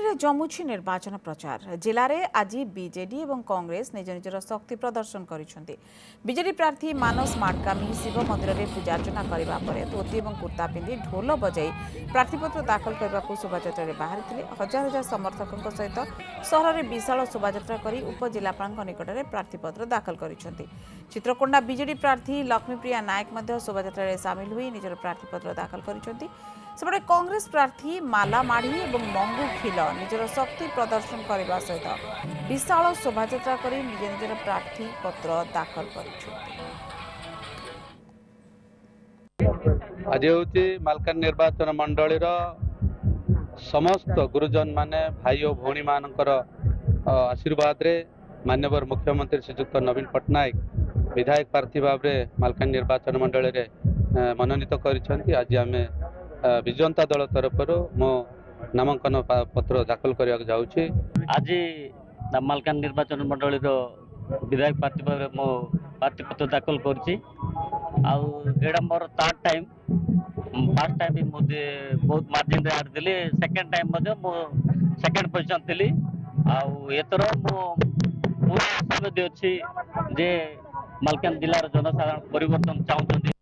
ମାଲକାନଗିରିରେ ଜମୁଛି ନିର୍ବାଚନ ପ୍ରଚାର। ଜିଲ୍ଲାରେ ଆଜି ବିଜେଡି ଏବଂ କଂଗ୍ରେସ ନିଜ ନିଜର ଶକ୍ତି ପ୍ରଦର୍ଶନ କରିଛନ୍ତି। ବିଜେଡି ପ୍ରାର୍ଥୀ ମାନସ ମାଡକାମି ଶିବ ମନ୍ଦିରରେ ପୂଜାର୍ଚ୍ଚନା କରିବା ପରେ ଧୋତି ଏବଂ କୁର୍ତ୍ତା ପିନ୍ଧି ଢୋଲ ବଜାଇ ପ୍ରାର୍ଥୀପତ୍ର ଦାଖଲ କରିବାକୁ ଶୋଭାଯାତ୍ରାରେ ବାହାରିଥିଲେ। ହଜାର ହଜାର ସମର୍ଥକଙ୍କ ସହିତ ସହରରେ ବିଶାଳ ଶୋଭାଯାତ୍ରା କରି ଉପଜିଲ୍ଲାପାଳଙ୍କ ନିକଟରେ ପ୍ରାର୍ଥୀପତ୍ର ଦାଖଲ କରିଛନ୍ତି। ଚିତ୍ରକୋଣ୍ଡା ବିଜେଡି ପ୍ରାର୍ଥୀ ଲକ୍ଷ୍ମୀପ୍ରିୟା ନାୟକ ମଧ୍ୟ ଶୋଭାଯାତ୍ରାରେ ସାମିଲ ହୋଇ ନିଜର ପ୍ରାର୍ଥୀପତ୍ର ଦାଖଲ କରିଛନ୍ତି। ସେପଟେ କଂଗ୍ରେସ ପ୍ରାର୍ଥୀ ମାଲା ମାଢି ଏବଂ ମଙ୍ଗୁ ଖିଲ ନିଜର ଶକ୍ତି ପ୍ରଦର୍ଶନ କରିବା ସହିତ ବିଶାଳ ଶୋଭାଯାତ୍ରା କରି ନିଜ ନିଜର ପ୍ରାର୍ଥୀପତ୍ର ଦାଖଲ କରିଛନ୍ତି। आज हूँ मालकान निर्वाचन मंडलीर समस्त गुरुजन माने भाई और भौणी मानकर आशीर्वाद रे माननीय मुख्यमंत्री श्रीजुक्त नवीन पट्टनायक विधायक प्रार्थी भाव में मालकान निर्वाचन मंडली रे मनोनीत करिसेंती। आज आम विजंता दल तरफ मो नामांकन पत्र दाखल करने जाऊँगी। आज मालकान निर्वाचन मंडलीर विधायक प्रार्थी भाव मो प्रार्थी पत्र दाखल करछि। मोर थर्ड टाइम फर्स्ट टाइम भी मुझे बहुत मार्जिन रे हारदेली। सेकंड टाइम मो सेकंड पोजीशन थी। एथर मो पूरा आशावादी अच्छी जे मालकान जिलार जनसाधारण परिवर्तन चाहते।